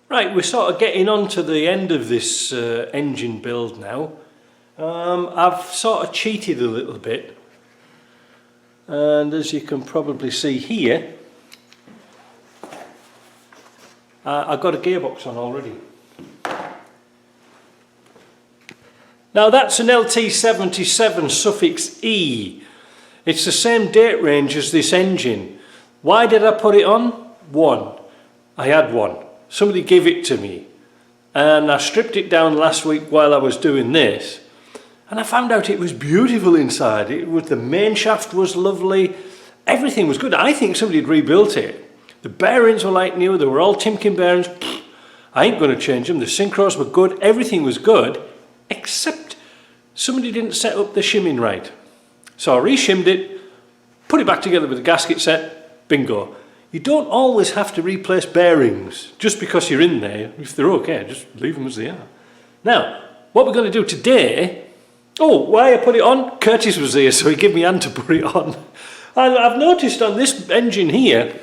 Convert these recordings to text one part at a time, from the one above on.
Right, we're sort of getting on to the end of this engine build now. I've sort of cheated a little bit, and as you can probably see here, I've got a gearbox on already. Now that's an LT77 suffix E. It's the same date range as this engine. Why did I put it on? One, I had one. Somebody gave it to me, and I stripped it down last week while I was doing this, and I found out it was beautiful inside. The main shaft was lovely, everything was good. I think somebody had rebuilt it. The bearings were like new, they were all Timken bearings. I ain't going to change them. The synchros were good, everything was good, except somebody didn't set up the shimming right. So I re-shimmed it, put it back together with the gasket set, bingo. You don't always have to replace bearings just because you're in there. If they're okay, just leave them as they are. Now, what we're going to do today... Oh, why I put it on? Curtis was here, so he gave me a hand to put it on. And I've noticed on this engine here,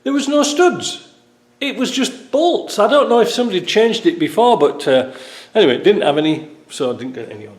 there was no studs. It was just bolts. I don't know if somebody had changed it before, but anyway, it didn't have any, so I didn't get any on.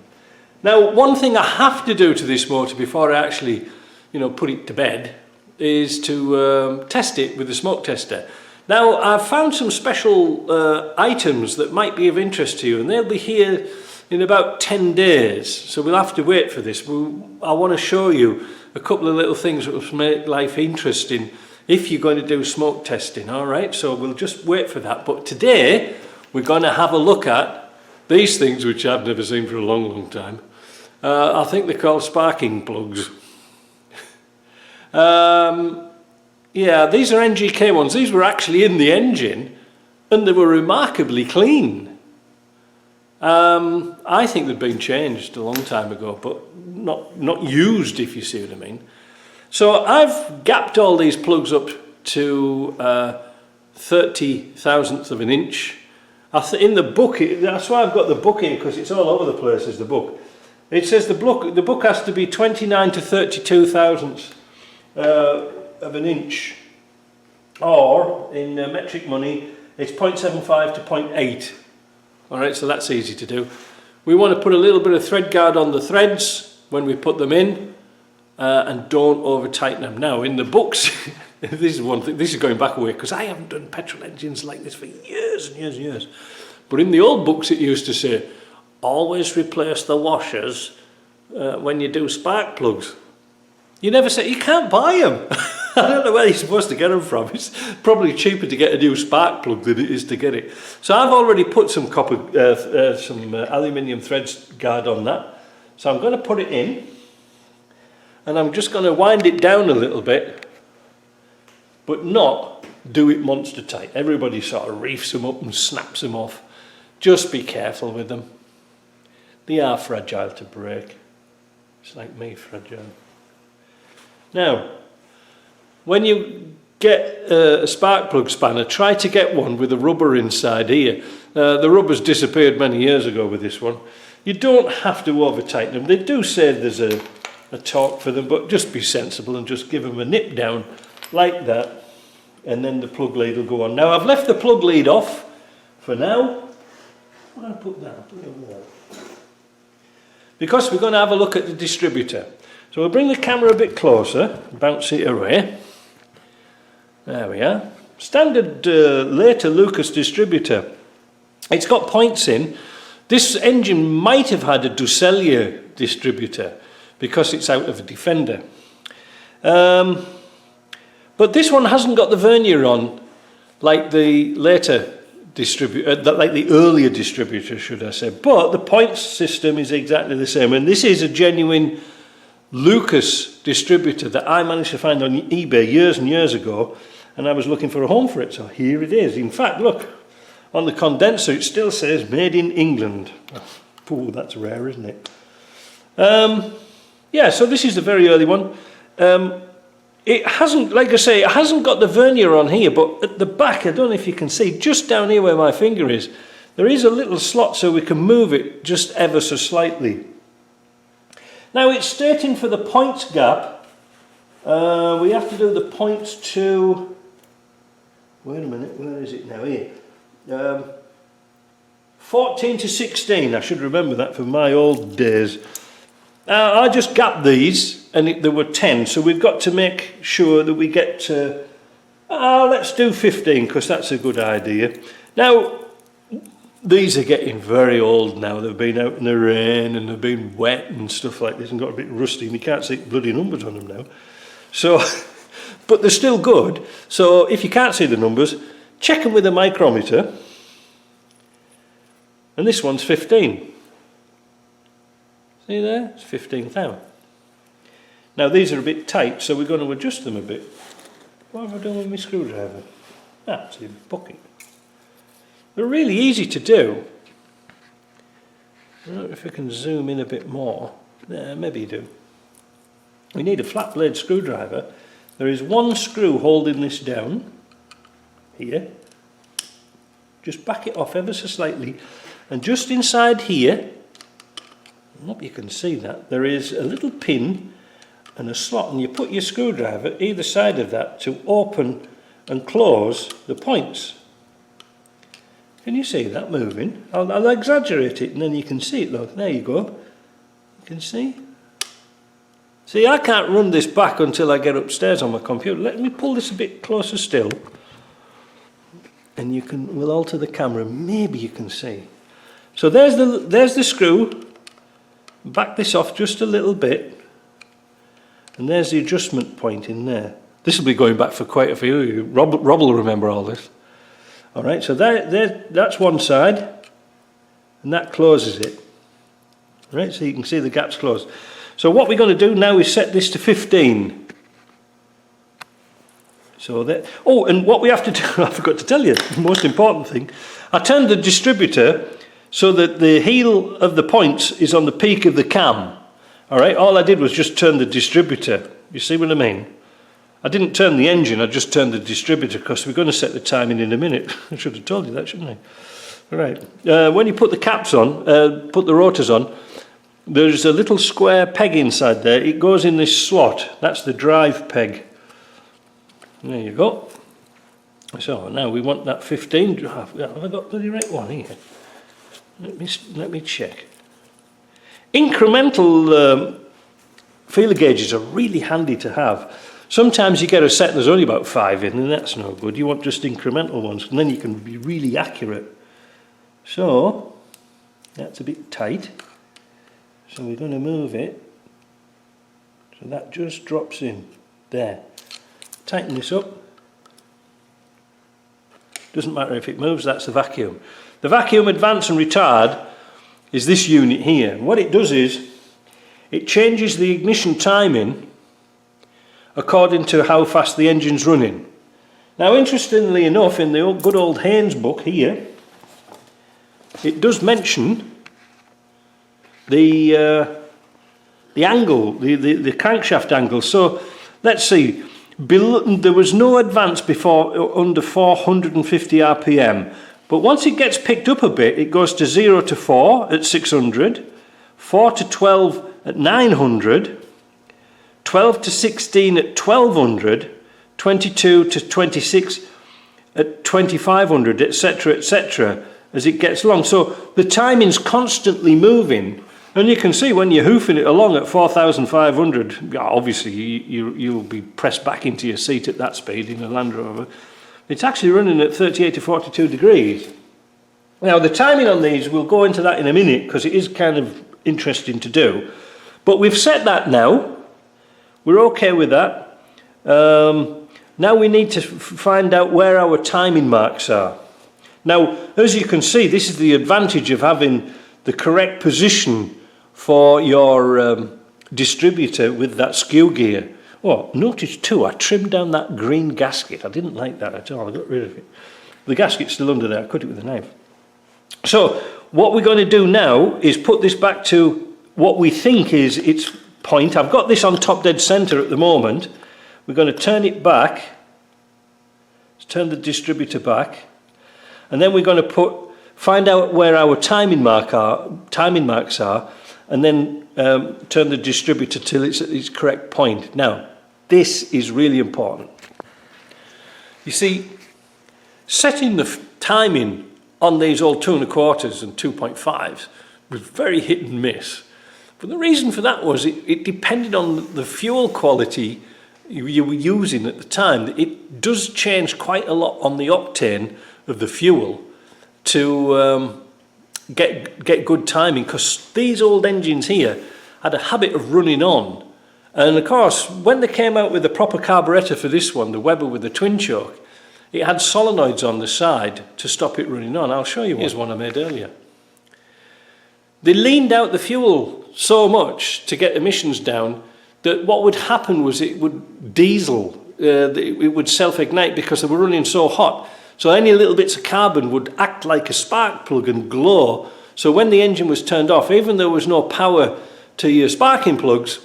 Now, one thing I have to do to this motor before I actually, put it to bed, is to test it with the smoke tester. Now, I've found some special items that might be of interest to you, and they'll be here in about 10 days, so we'll have to wait for this. I want to show you a couple of little things that will make life interesting if you're going to do smoke testing, all right? So we'll just wait for that. But today, we're going to have a look at these things, which I've never seen for a long, long time. I think they're called sparking plugs. Yeah, these are NGK ones. These were actually in the engine, and they were remarkably clean. I think they'd been changed a long time ago, but not used, if you see what I mean. So I've gapped all these plugs up to 30,000th of an inch. In the book, that's why I've got the book in, because it's all over the place, is the book. It says the book has to be 29 to 32 thousandths of an inch, or in metric money it's 0.75 to 0.8. all right, so that's easy to do. We want to put a little bit of thread guard on the threads when we put them in, and don't over tighten them. Now in the books, this is one thing, this is going back away because I haven't done petrol engines like this for years and years and years, but in the old books it used to say always replace the washers when you do spark plugs. You never say, you can't buy them. I don't know where you're supposed to get them from. It's probably cheaper to get a new spark plug than it is to get it. So I've already put some aluminium threads guard on that. So I'm going to put it in, and I'm just going to wind it down a little bit, but not do it monster tight. Everybody sort of reefs them up and snaps them off. Just be careful with them. They are fragile to break. It's like me, fragile. Now, when you get a spark plug spanner, try to get one with a rubber inside here. The rubber's disappeared many years ago with this one. You don't have to over tighten them. They do say there's a torque for them, but just be sensible and just give them a nip down like that, and then the plug lead will go on. Now I've left the plug lead off for now. I'm going to put that, put it over there, because we're going to have a look at the distributor. So we'll bring the camera a bit closer, bounce it away. There we are. Standard later Lucas distributor. It's got points in. This engine might have had a Ducellier distributor because it's out of a Defender. But this one hasn't got the vernier on like the later distributor, like the earlier distributor, should I say. But the points system is exactly the same, and this is a genuine Lucas distributor that I managed to find on eBay years and years ago, and I was looking for a home for it, so here it is. In fact, look, on the condenser it still says made in England. Oh, that's rare, isn't it? Yeah, so this is the very early one. It hasn't, like I say, it hasn't got the vernier on here, but at the back, I don't know if you can see, just down here where my finger is, there is a little slot so we can move it just ever so slightly. Now it's stating for the points gap, we have to do the points to wait a minute, where is it now? Here. 14 to 16, I should remember that from my old days. I just gapped these, and there were 10, so we've got to make sure that we get to, let's do 15, because that's a good idea. Now, these are getting very old now. They've been out in the rain, and they've been wet and stuff like this, and got a bit rusty, and you can't see bloody numbers on them now. So, but they're still good. So if you can't see the numbers, check them with a micrometer. And this one's 15. See there? It's 15,000. Now these are a bit tight, so we're going to adjust them a bit. What have I done with my screwdriver? It's a bucket. They're really easy to do. I don't know if I can zoom in a bit more. There, maybe you do. We need a flat blade screwdriver. There is one screw holding this down here. Just back it off ever so slightly, and just inside here, I hope you can see that, there is a little pin and a slot, and you put your screwdriver either side of that to open and close the points. Can you see that moving? I'll exaggerate it and then you can see it. Look, there you go. You can see? See, I can't run this back until I get upstairs on my computer. Let me pull this a bit closer still. And we'll alter the camera. Maybe you can see. So there's the screw. Back this off just a little bit. And there's the adjustment point in there. This will be going back for quite a few. Rob will remember all this. All right, so that's one side, and that closes it. All right, so you can see the gap's closed. So what we're going to do now is set this to 15. So that, and what we have to do, I forgot to tell you, the most important thing, I turned the distributor so that the heel of the points is on the peak of the cam. All right, all I did was just turn the distributor. You see what I mean? I didn't turn the engine, I just turned the distributor, because we're going to set the timing in a minute. I should have told you that, shouldn't I? All right. When you put the caps on, put the rotors on, there's a little square peg inside there. It goes in this slot. That's the drive peg. There you go. So now we want that 15. Have I got the right one here? Let me check. Incremental feeler gauges are really handy to have. Sometimes you get a set there's only about 5 in, and that's no good. You want just incremental ones, and then you can be really accurate. So that's a bit tight. So we're going to move it. So that just drops in there. Tighten this up. Doesn't matter if it moves, that's the vacuum. The vacuum advance and retard is this unit here. And what it does is it changes the ignition timing according to how fast the engine's running. Now, interestingly enough, in the good old Haynes book here, it does mention the angle, the crankshaft angle. So let's see, there was no advance before under 450 RPM, but once it gets picked up a bit, it goes to 0 to 4 at 600, 4 to 12 at 900, 12 to 16 at 1200, 22 to 26 at 2500, etc., etc., as it gets along. So the timing's constantly moving, and you can see when you're hoofing it along at 4,500, obviously you'll be pressed back into your seat at that speed in a Land Rover. It's actually running at 38 to 42 degrees. Now the timing on these, we'll go into that in a minute because it is kind of interesting to do. But we've set that now. We're okay with that. Now we need to find out where our timing marks are. Now, as you can see, this is the advantage of having the correct position for your distributor with that skew gear. Oh, notice too, I trimmed down that green gasket. I didn't like that at all. I got rid of it. The gasket's still under there. I cut it with a knife. So what we're going to do now is put this back to what we think is its point. I've got this on top dead center at the moment. We're going to turn it back. Let's turn the distributor back, and then we're going to find out where our timing marks are, and then turn the distributor till it's at its correct point. Now, this is really important. You see, setting the timing on these old 2 1/4s and 2.5s was very hit and miss. But the reason for that was it depended on the fuel quality you were using at the time. It does change quite a lot on the octane of the fuel to get good timing, because these old engines here had a habit of running on. And of course, when they came out with the proper carburetor for this one, the Weber with the twin choke, it had solenoids on the side to stop it running on. I'll show you one. Here's one I made earlier. They leaned out the fuel so much to get emissions down that what would happen was it would diesel, it would self-ignite because they were running so hot. So any little bits of carbon would act like a spark plug and glow. So when the engine was turned off, even though there was no power to your sparking plugs,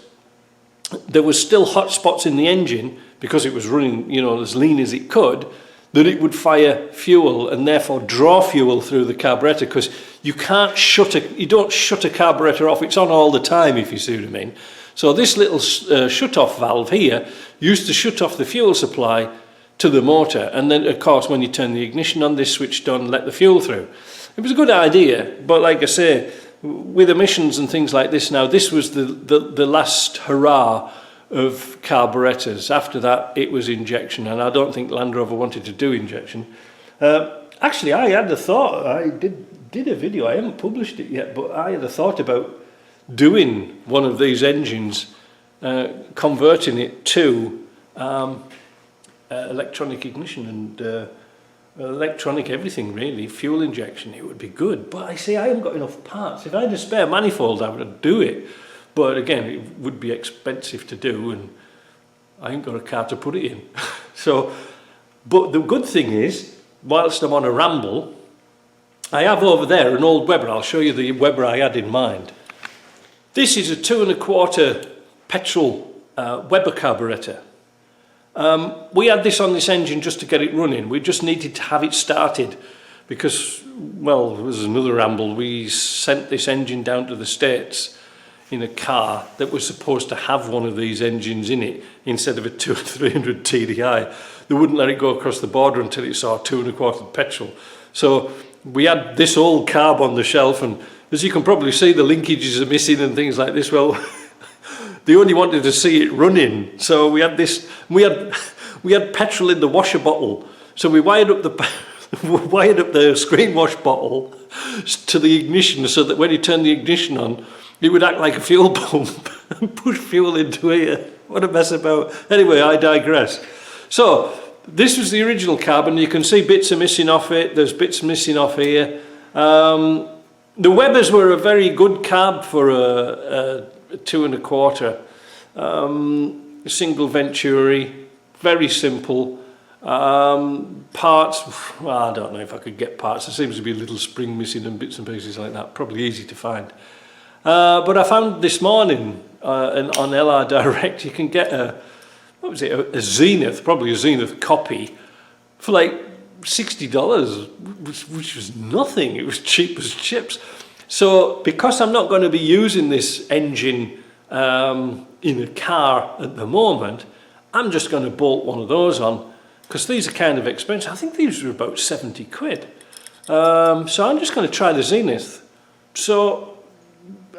there was still hot spots in the engine because it was running, you know, as lean as it could, that it would fire fuel and therefore draw fuel through the carburetor, because you don't shut a carburetor off. It's on all the time, if you see what I mean. So this little shut-off valve here used to shut off the fuel supply to the motor, and then of course when you turn the ignition on, this switched on, let the fuel through. It was a good idea, but like I say, with emissions and things like this now, this was the last hurrah of carburetors. After that it was injection, and I don't think Land Rover wanted to do injection. Actually, I had the thought, I did a video, I haven't published it yet, but I had a thought about doing one of these engines, converting it to electronic ignition and electronic everything really, fuel injection. It would be good, but I say I haven't got enough parts. If I had a spare manifold I would do it, but again it would be expensive to do and I ain't got a car to put it in. So, but the good thing is, whilst I'm on a ramble, I have over there an old Weber. I'll show you the Weber I had in mind. This is a 2 1/4 petrol Weber carburetor. We had this on this engine just to get it running. We just needed to have it started because, well, there was another ramble. We sent this engine down to the States in a car that was supposed to have one of these engines in it instead of a 2 300 TDI. They wouldn't let it go across the border until it saw 2 1/4 petrol. So we had this old carb on the shelf, and as you can probably see, the linkages are missing and things like this. Well, they only wanted to see it running, so we had this. We had petrol in the washer bottle, so we wired up the screen wash bottle to the ignition, so that when you turn the ignition on, it would act like a fuel pump and push fuel into it. What a mess about. Anyway, I digress. So this was the original carbon. You can see bits are missing off it. There's bits missing off here. The Webers were a very good carb for a 2 1/4. Single Venturi, very simple. Parts, well, I don't know if I could get parts. There seems to be a little spring missing and bits and pieces like that. Probably easy to find. But I found this morning on LR Direct, you can get a Zenith, probably a Zenith copy, for like $60, which was nothing. It was cheap as chips. So because I'm not going to be using this engine in a car at the moment, I'm just going to bolt one of those on, because these are kind of expensive. I think these were about 70 quid. So I'm just going to try the Zenith. So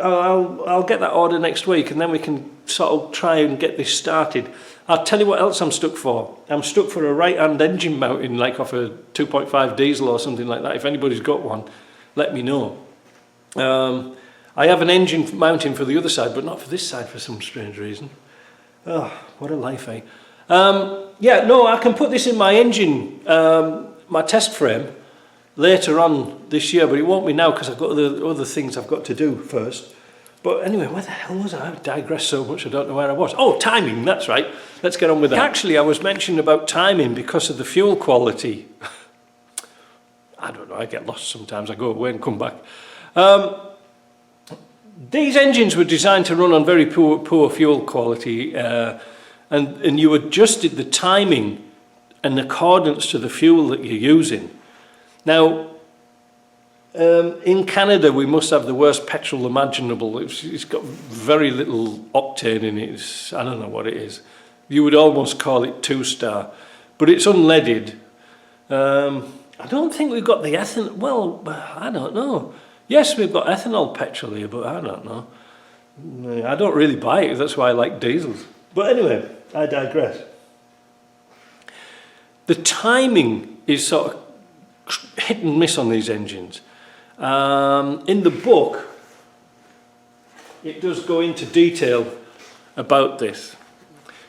I'll get that order next week, and then we can sort of try and get this started. I'll tell you what else I'm stuck for. I'm stuck for a right-hand engine mounting, like off a 2.5 diesel or something like that. If anybody's got one, let me know. I have an engine mounting for the other side, but not for this side for some strange reason. Oh, what a life, eh? Yeah, no, I can put this in my engine, my test frame, later on this year, but it won't be now because I've got other things I've got to do first. But anyway, where the hell was I? I've digressed so much I don't know where I was. Oh, timing, that's right. Let's get on with that. Actually, I was mentioning about timing because of the fuel quality. I don't know, I get lost sometimes. I go away and come back. These engines were designed to run on very poor fuel quality, and you adjusted the timing in accordance to the fuel that you're using. Now, in Canada, we must have the worst petrol imaginable. It's got very little octane in it. I don't know what it is. You would almost call it 2-star, but it's unleaded. I don't think we've got the ethanol. Well, I don't know. Yes, we've got ethanol petrol here, but I don't know. I don't really buy it. That's why I like diesels. But anyway, I digress. The timing is sort of hit and miss on these engines. In the book, it does go into detail about this.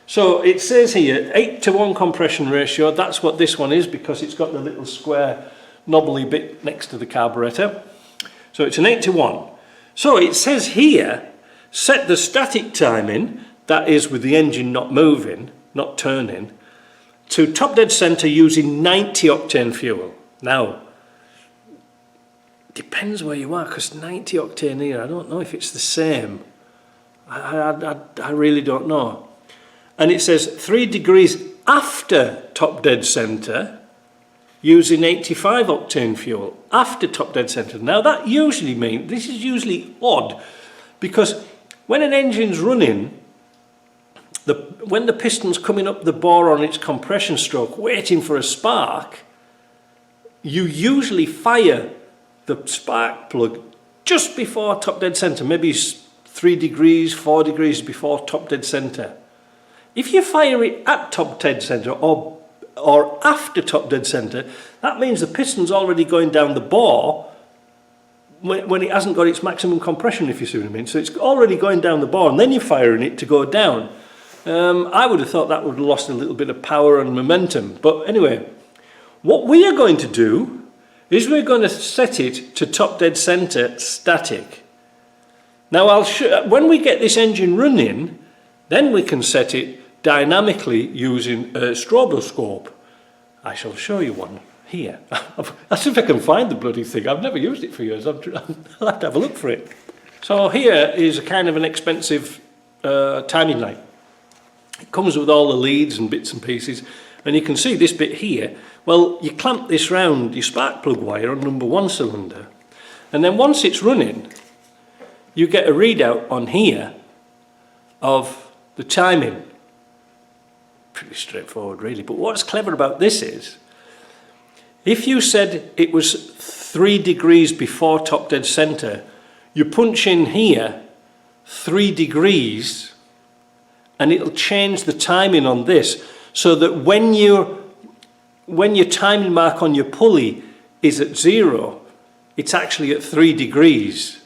So it says here 8:1 compression ratio. That's what this one is, because it's got the little square knobbly bit next to the carburetor. So it's an 8:1. So it says here, set the static timing, that is with the engine not moving, not turning, to top dead center using 90 octane fuel. Now, depends where you are, because 90 octane here, I don't know if it's the same. I really don't know. And it says 3 degrees after top dead center using 85 octane fuel after top dead center. Now that usually means, this is usually odd, because when an engine's running, when the piston's coming up the bore on its compression stroke waiting for a spark, you usually fire the spark plug just before top dead center, maybe 3 degrees, 4 degrees before top dead center. If you fire it at top dead center or after top dead center, that means the piston's already going down the bore when it hasn't got its maximum compression, if you see what I mean. So it's already going down the bore, and then you're firing it to go down. I would have thought that would have lost a little bit of power and momentum. But anyway, what we are going to do is we're going to set it to top dead center static. Now when we get this engine running, then we can set it dynamically using a stroboscope. I shall show you one here. I'll see if I can find the bloody thing. I've never used it for years. I'll have to have a look for it. So here is a kind of an expensive timing light. It comes with all the leads and bits and pieces, and you can see this bit here. Well, you clamp this round your spark plug wire on number 1 cylinder, and then once it's running, you get a readout on here of the timing. Pretty straightforward really, but what's clever about this is, if you said it was 3 degrees before top dead center, you punch in here 3 degrees and it'll change the timing on this, so that when your timing mark on your pulley is at 0, it's actually at 3 degrees.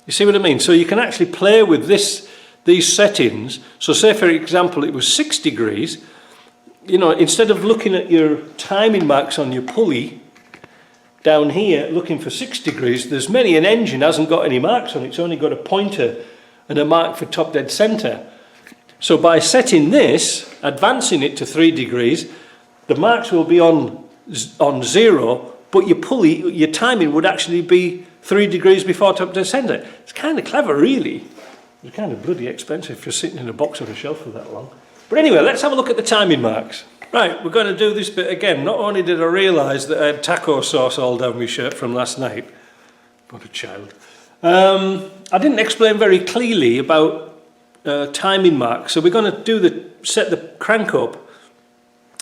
You see what I mean? So you can actually play with these settings. So say for example it was 6 degrees, you know, instead of looking at your timing marks on your pulley down here looking for 6 degrees, there's many an engine hasn't got any marks on it. It's only got a pointer and a mark for top dead center. So by setting this, advancing it to 3 degrees, the marks will be on 0, but your pulley, your timing would actually be 3 degrees before top dead center. It's kind of clever really. It's kind of bloody expensive if you're sitting in a box on a shelf for that long. But anyway, let's have a look at the timing marks. Right, we're going to do this bit again. Not only did I realise that I had taco sauce all down my shirt from last night, what a child. I didn't explain very clearly about timing marks. So we're going to set the crank up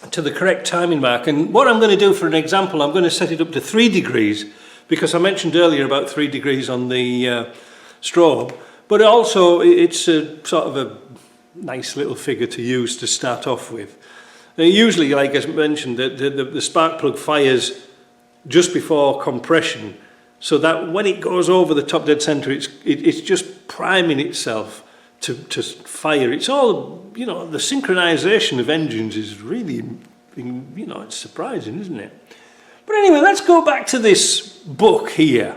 to the correct timing mark. And what I'm going to do for an example, I'm going to set it up to 3 degrees, because I mentioned earlier about 3 degrees on the strobe. But also it's a sort of a nice little figure to use to start off with. Usually, like I mentioned, the spark plug fires just before compression, so that when it goes over the top dead center, it's just priming itself to fire. It's all, you know, the synchronization of engines is really, you know, it's surprising, isn't it? But anyway, let's go back to this book here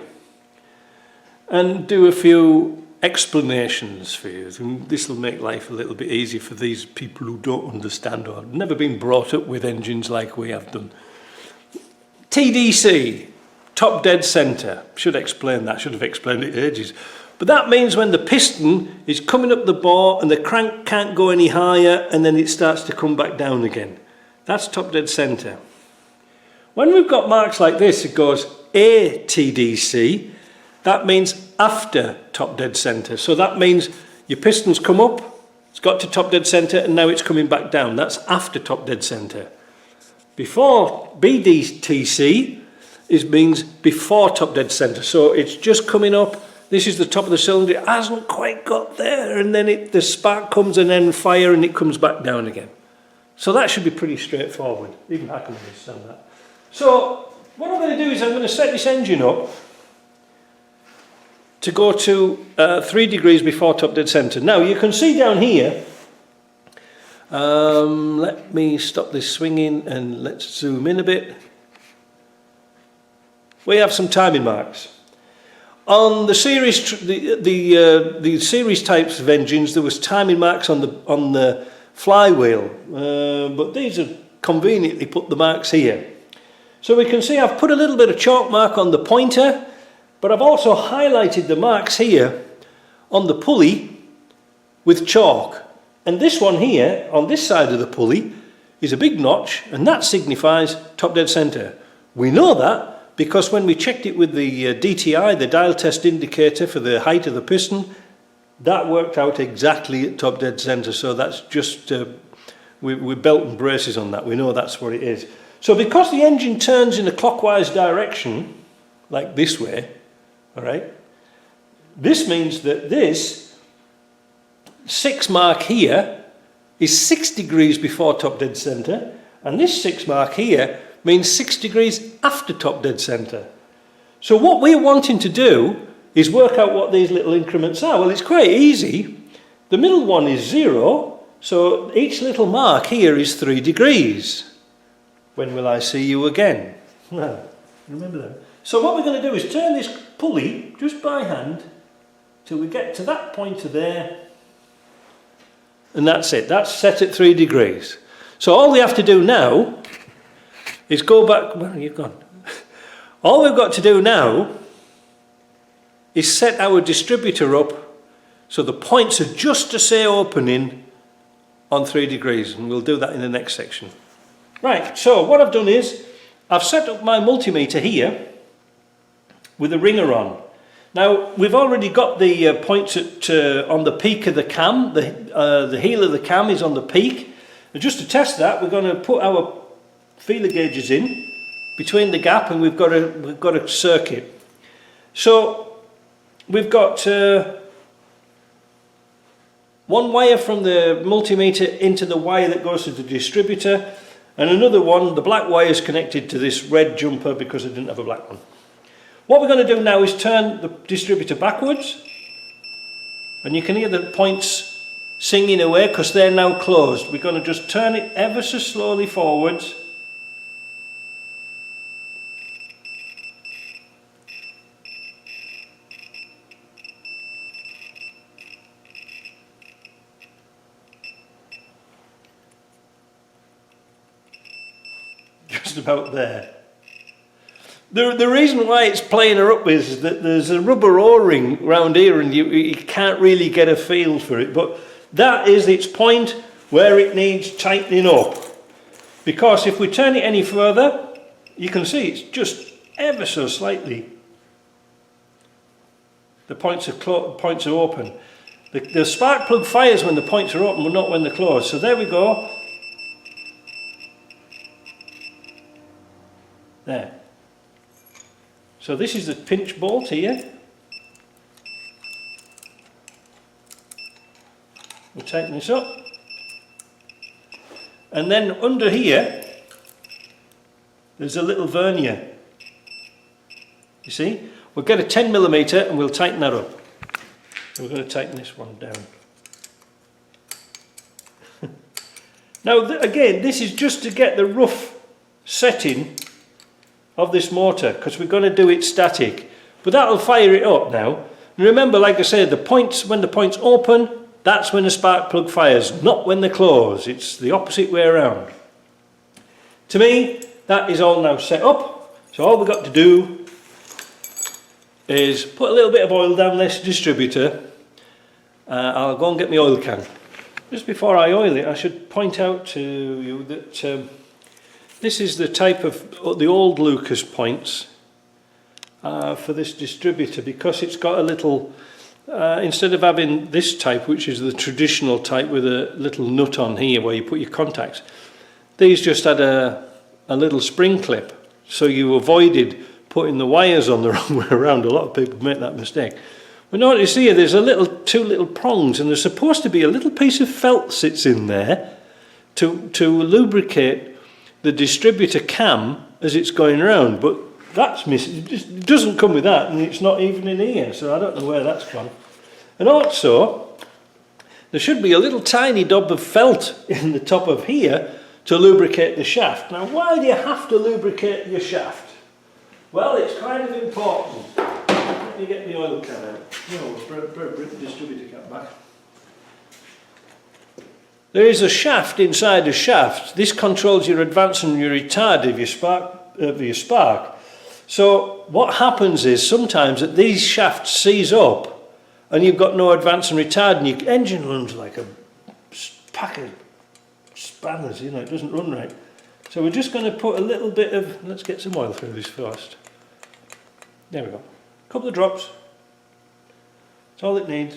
and do a few explanations for you. And this will make life a little bit easier for these people who don't understand or have never been brought up with engines like we have done. TDC, top dead center. Should explain that, should have explained it ages. But that means when the piston is coming up the bore and the crank can't go any higher, and then it starts to come back down again. That's top dead center. When we've got marks like this, it goes ATDC. That means after top dead center. So that means your piston's come up, it's got to top dead center, and now it's coming back down. That's after top dead center. Before BDTC means before top dead centre. So it's just coming up. This is the top of the cylinder. It hasn't quite got there, and then the spark comes and then fire, and it comes back down again. So that should be pretty straightforward. Even I can understand that. So what I'm going to do is I'm going to set this engine up to go to 3 degrees before top dead centre. Now you can see down here, let me stop this swinging and let's zoom in a bit. We have some timing marks. On the series, the series types of engines, there was timing marks on the flywheel, but these have conveniently put the marks here. So we can see I've put a little bit of chalk mark on the pointer, but I've also highlighted the marks here on the pulley with chalk. And this one here, on this side of the pulley, is a big notch, and that signifies top dead centre. We know that because when we checked it with the DTI, the dial test indicator for the height of the piston, that worked out exactly at top dead centre. So that's just, we belt and braces on that. We know that's what it is. So because the engine turns in a clockwise direction, like this way, all right, this means that this 6 mark here is 6 degrees before top dead centre, and this 6 mark here means 6 degrees after top dead centre. So what we're wanting to do is work out what these little increments are. Well, it's quite easy. The middle one is 0, so each little mark here is 3 degrees. When will I see you again? Well, remember that. So what we're going to do is turn this pulley just by hand till we get to that pointer there, and that's it. That's set at 3 degrees. So all we have to do now is go back. Where are you gone? All we've got to do now is set our distributor up so the points are just to say opening on 3 degrees, and we'll do that in the next section. Right, so what I've done is I've set up my multimeter here with a ringer on. Now we've already got the points at, on the peak of the cam. The heel of the cam is on the peak, and just to test that we're going to put our feeler gauges in between the gap, and we've got a circuit. So we've got one wire from the multimeter into the wire that goes to the distributor, and another one, the black wire, is connected to this red jumper because I didn't have a black one. What we're going to do now is turn the distributor backwards, and you can hear the points singing away because they're now closed. We're going to just turn it ever so slowly forwards. Just about there. The reason why it's playing her up is that there's a rubber O-ring around here, and you can't really get a feel for it, but that is its point where it needs tightening up. Because if we turn it any further, you can see it's just ever so slightly. The points are open. The spark plug fires when the points are open, but not when they're closed. So there we go. There. So this is the pinch bolt here. We'll tighten this up. And then under here, there's a little vernier. You see? We'll get a 10mm and we'll tighten that up. We're going to tighten this one down. Now again, this is just to get the rough setting of this motor, because we're going to do it static, but that'll fire it up now. And remember, like I said, the points, when the points open, that's when the spark plug fires, not when they close. It's the opposite way around. To me, that is all now set up, so all we've got to do is put a little bit of oil down this distributor. I'll go and get my oil can. Just before I oil it, I should point out to you that this is the type of the old Lucas points for this distributor, because it's got a little, instead of having this type, which is the traditional type with a little nut on here where you put your contacts, these just had a a little spring clip, so you avoided putting the wires on the wrong way around. A lot of people make that mistake. But notice here, there's two little prongs, and there's supposed to be a little piece of felt sits in there to lubricate the distributor cam as it's going around. But that's missing. It doesn't come with that, and it's not even in here, so I don't know where that's gone. And also, there should be a little tiny dab of felt in the top of here to lubricate the shaft. Now, why do you have to lubricate your shaft? Well, it's kind of important. Let me get the oil can out. No, distributor can back. There is a shaft inside a shaft. This controls your advance and your retard of your spark. So what happens is sometimes that these shafts seize up and you've got no advance and retard, and your engine runs like a pack of spanners, you know, it doesn't run right. So we're just going to put a little bit of, let's get some oil through this first. There we go. A couple of drops. That's all it needs.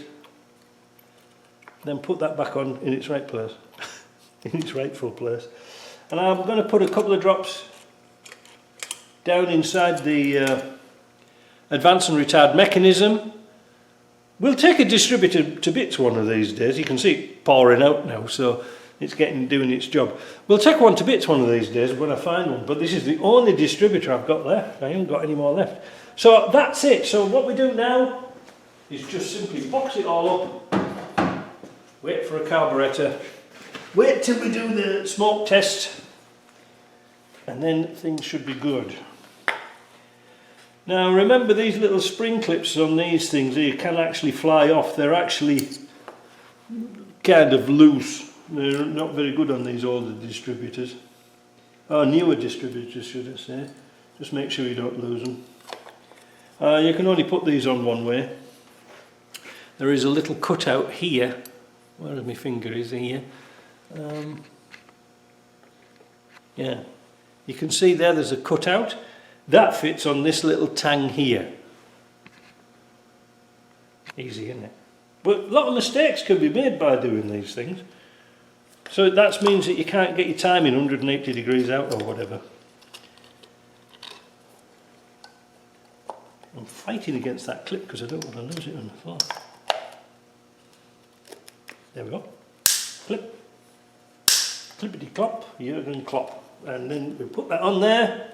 Then put that back on in its right place, in its rightful place. And I'm going to put a couple of drops down inside the advance and retard mechanism. We'll take a distributor to bits one of these days. You can see it pouring out now, so it's doing its job. We'll take one to bits one of these days when I find one, but this is the only distributor I've got left. I haven't got any more left. So that's it. So what we do now is just simply box it all up, wait for a carburetor, wait till we do the smoke test, and then things should be good. Now remember, these little spring clips on these things here can actually fly off. They're actually kind of loose. They're not very good on these older distributors. Or newer distributors, should I say. Just make sure you don't lose them. You can only put these on one way. There is a little cutout here. Where my finger is here. Yeah, you can see there's a cutout. That fits on this little tang here. Easy, isn't it? But a lot of mistakes can be made by doing these things. So that means that you can't get your timing 180 degrees out or whatever. I'm fighting against that clip because I don't want to lose it on the floor. There we go. Clip. Clippity clop, Jurgen clop. And then we put that on there.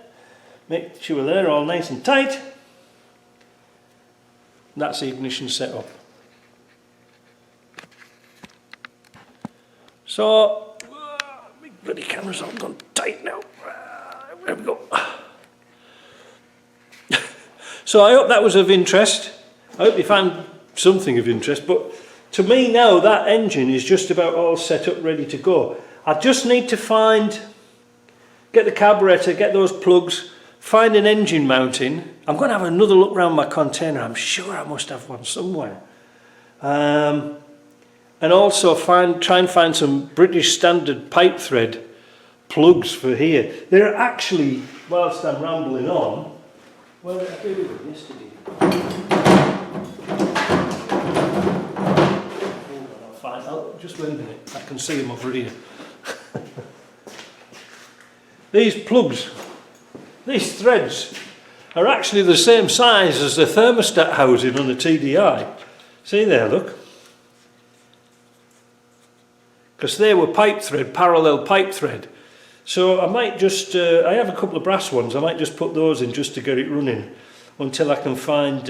Make sure they're all nice and tight. That's the ignition setup. So, my bloody camera's all gone tight now. There we go. So I hope that was of interest. I hope you found something of interest. But to me now, that engine is just about all set up, ready to go. I just need to get the carburetor, get those plugs, find an engine mounting. I'm going to have another look around my container. I'm sure I must have one somewhere. And also try and find some British standard pipe thread plugs for here. They're actually, whilst I'm rambling on, well, I did with them yesterday. I'll just wait a minute. I can see them over here. These plugs, these threads, are actually the same size as the thermostat housing on the TDI. See there, look. Because they were pipe thread, parallel pipe thread. So I might just, I have a couple of brass ones, I might just put those in just to get it running until I can find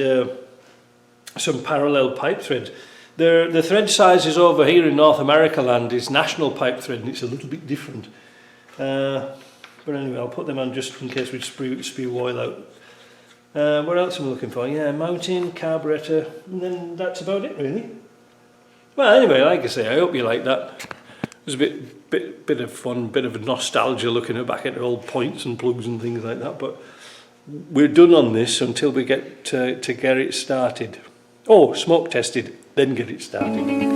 some parallel pipe threads. The thread sizes over here in North America land is national pipe thread, and it's a little bit different. But anyway, I'll put them on just in case we spew oil out. What else am I looking for? Yeah, mounting, carburetor, and then that's about it really. Well, anyway, like I say, I hope you like that. It was a bit of fun, bit of a nostalgia looking back at old points and plugs and things like that. But we're done on this until we get to get it started. Oh, smoke tested, then get it started.